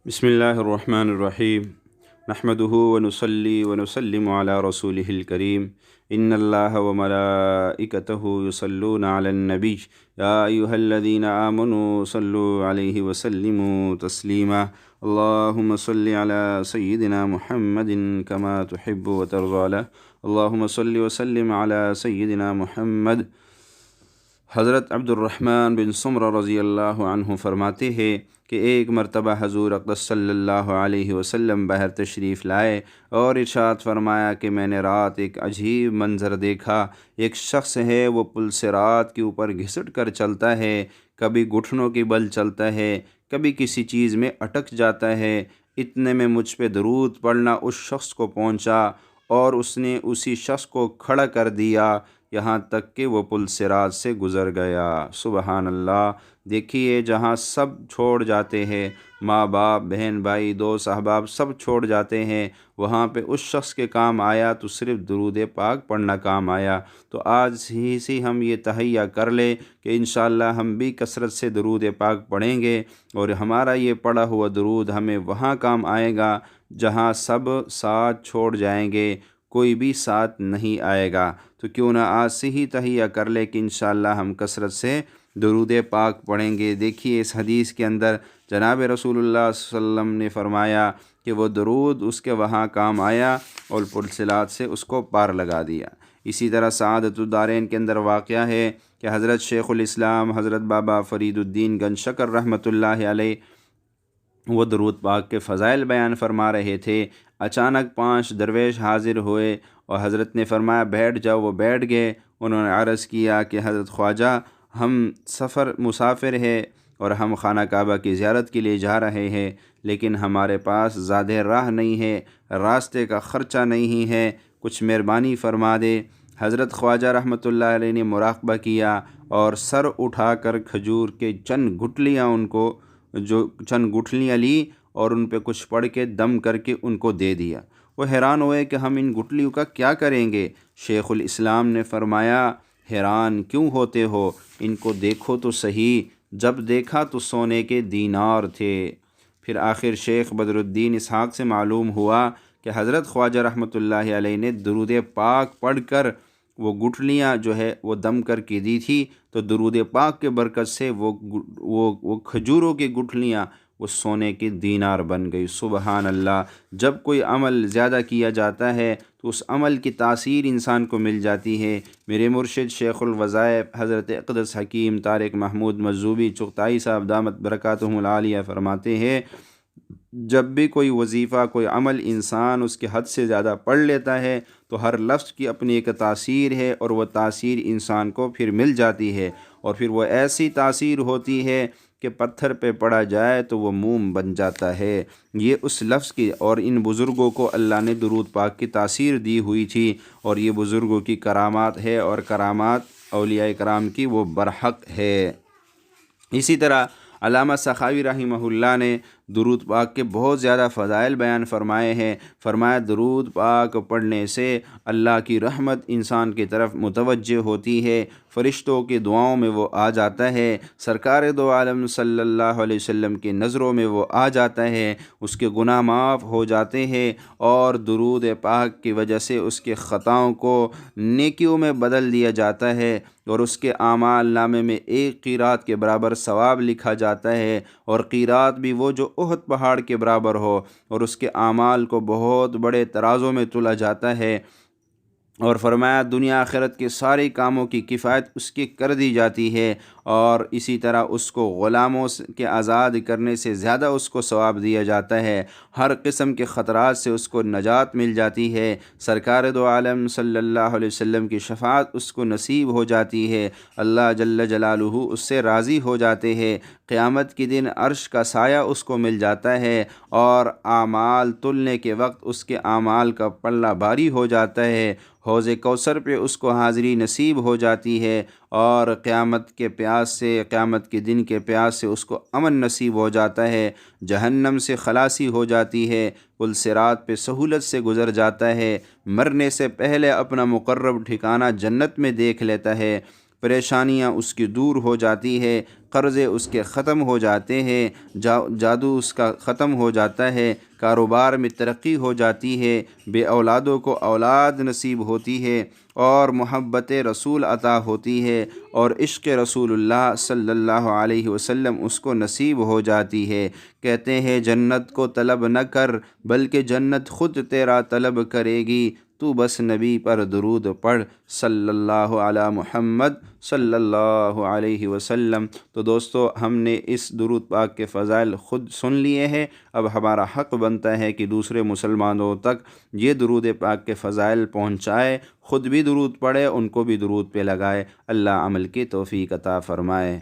بسم اللہ الرحمن الرحیم نحمدہ ونصلی ونسلم علی رسولہ الکریم ان اللہ وملائکتہ یصلون علی النبی یا ایہا الذین آمنوا صلوا علیہ وسلموا تسلیما اللہم صل علی سیدنا محمد کما تحب وترضى اللہم صل وسلم علی سیدنا محمد۔ حضرت عبد الرحمن بن سمرہ رضی اللہ عنہ فرماتے ہیں کہ ایک مرتبہ حضور اقدس صلی اللہ علیہ وسلم باہر تشریف لائے اور ارشاد فرمایا کہ میں نے رات ایک عجیب منظر دیکھا۔ ایک شخص ہے، وہ پل صراط کے اوپر گھسٹ کر چلتا ہے، کبھی گھٹنوں کے بل چلتا ہے، کبھی کسی چیز میں اٹک جاتا ہے۔ اتنے میں مجھ پہ درود پڑھنا اس شخص کو پہنچا اور اس نے اسی شخص کو کھڑا کر دیا یہاں تک کہ وہ پل صراط سے گزر گیا۔ سبحان اللہ! دیکھیے، جہاں سب چھوڑ جاتے ہیں، ماں باپ، بہن بھائی، دوست احباب سب چھوڑ جاتے ہیں، وہاں پہ اس شخص کے کام آیا تو صرف درود پاک پڑھنا کام آیا۔ تو آج ہی سے ہم یہ تہیہ کر لیں کہ انشاءاللہ ہم بھی کثرت سے درود پاک پڑھیں گے، اور ہمارا یہ پڑھا ہوا درود ہمیں وہاں کام آئے گا جہاں سب ساتھ چھوڑ جائیں گے، کوئی بھی ساتھ نہیں آئے گا۔ تو کیوں نہ آج سے ہی تہیہ کر لے کہ انشاءاللہ ہم کثرت سے درود پاک پڑھیں گے۔ دیکھیے، اس حدیث کے اندر جناب رسول اللہ صلی اللہ علیہ وسلم نے فرمایا کہ وہ درود اس کے وہاں کام آیا اور پل صراط سے اس کو پار لگا دیا۔ اسی طرح سعادت الدارین کے اندر واقعہ ہے کہ حضرت شیخ الاسلام حضرت بابا فرید الدین گنج شکر رحمۃ اللہ علیہ وہ درود پاک کے فضائل بیان فرما رہے تھے۔ اچانک 5 درویش حاضر ہوئے اور حضرت نے فرمایا بیٹھ جاؤ۔ وہ بیٹھ گئے۔ انہوں نے عرض کیا کہ حضرت خواجہ، ہم مسافر ہیں اور ہم خانہ کعبہ کی زیارت کے لیے جا رہے ہیں، لیکن ہمارے پاس زیادہ راہ نہیں ہے، راستے کا خرچہ نہیں ہے، کچھ مہربانی فرما دے۔ حضرت خواجہ رحمۃ اللہ علیہ نے مراقبہ کیا اور سر اٹھا کر کھجور کے چند گٹھلیاں لی اور ان پہ کچھ پڑھ کے دم کر کے ان کو دے دیا۔ وہ حیران ہوئے کہ ہم ان گٹھلیوں کا کیا کریں گے؟ شیخ الاسلام نے فرمایا، حیران کیوں ہوتے ہو؟ ان کو دیکھو تو صحیح، جب دیکھا تو سونے کے دینار تھے۔ پھر آخر شیخ بدر الدین اسحاق سے معلوم ہوا کہ حضرت خواجہ رحمۃ اللہ علیہ نے درود پاک پڑھ کر وہ گٹھلیاں جو ہے وہ دم کر کے دی تھی، تو درود پاک کے برکت سے وہ کھجوروں کی گٹھلیاں وہ سونے کے دینار بن گئی۔ سبحان اللہ! جب کوئی عمل زیادہ کیا جاتا ہے تو اس عمل کی تاثیر انسان کو مل جاتی ہے۔ میرے مرشد شیخ الوظائف حضرت اقدس حکیم طارق محمود مجذوبی چغتائی صاحب دامت برکاتہم العالیہ فرماتے ہیں، جب بھی کوئی وظیفہ، کوئی عمل انسان اس کے حد سے زیادہ پڑھ لیتا ہے تو ہر لفظ کی اپنی ایک تاثیر ہے، اور وہ تاثیر انسان کو پھر مل جاتی ہے، اور پھر وہ ایسی تاثیر ہوتی ہے کہ پتھر پہ پڑا جائے تو وہ موم بن جاتا ہے۔ یہ اس لفظ کی، اور ان بزرگوں کو اللہ نے درود پاک کی تاثیر دی ہوئی تھی، اور یہ بزرگوں کی کرامات ہے، اور کرامات اولیاء کرام کی وہ برحق ہے۔ اسی طرح علامہ سخاوی رحمہ اللہ نے درود پاک کے بہت زیادہ فضائل بیان فرمائے ہیں۔ فرمایا درود پاک پڑھنے سے اللہ کی رحمت انسان کی طرف متوجہ ہوتی ہے، فرشتوں کی دعاؤں میں وہ آ جاتا ہے، سرکار دو عالم صلی اللہ علیہ وسلم کی نظروں میں وہ آ جاتا ہے، اس کے گناہ معاف ہو جاتے ہیں، اور درود پاک کی وجہ سے اس کے خطاؤں کو نیکیوں میں بدل دیا جاتا ہے، اور اس کے اعمال نامے میں 1 قیرات کے برابر ثواب لکھا جاتا ہے، اور قیرات بھی وہ جو احد پہاڑ کے برابر ہو، اور اس کے اعمال کو بہت بڑے ترازوں میں تلا جاتا ہے۔ اور فرمایا دنیا آخرت کے سارے کاموں کی کفایت اس کی کر دی جاتی ہے، اور اسی طرح اس کو غلاموں کے آزاد کرنے سے زیادہ اس کو ثواب دیا جاتا ہے، ہر قسم کے خطرات سے اس کو نجات مل جاتی ہے، سرکار دو عالم صلی اللہ علیہ وسلم کی شفاعت اس کو نصیب ہو جاتی ہے، اللہ جل جلالہ اس سے راضی ہو جاتے ہیں، قیامت کے دن عرش کا سایہ اس کو مل جاتا ہے، اور اعمال تلنے کے وقت اس کے اعمال کا پلہ بھاری ہو جاتا ہے، حوض کوثر پہ اس کو حاضری نصیب ہو جاتی ہے، اور قیامت کے دن کے پیاس سے اس کو امن نصیب ہو جاتا ہے، جہنم سے خلاصی ہو جاتی ہے، پل صراط پہ سہولت سے گزر جاتا ہے، مرنے سے پہلے اپنا مقرب ٹھکانہ جنت میں دیکھ لیتا ہے۔ پریشانیاں اس کی دور ہو جاتی ہے، قرضے اس کے ختم ہو جاتے ہیں، جادو اس کا ختم ہو جاتا ہے، کاروبار میں ترقی ہو جاتی ہے، بے اولادوں کو اولاد نصیب ہوتی ہے، اور محبت رسول عطا ہوتی ہے، اور عشق رسول اللہ صلی اللہ علیہ وسلم اس کو نصیب ہو جاتی ہے۔ کہتے ہیں جنت کو طلب نہ کر بلکہ جنت خود تیرا طلب کرے گی، تو بس نبی پر درود پڑھ صلی اللہ علی محمد صلی اللہ علیہ وسلم۔ تو دوستو، ہم نے اس درود پاک کے فضائل خود سن لیے ہیں، اب ہمارا حق بنتا ہے کہ دوسرے مسلمانوں تک یہ درود پاک کے فضائل پہنچائے، خود بھی درود پڑھے، ان کو بھی درود پہ لگائے۔ اللہ عمل کی توفیق عطا فرمائے۔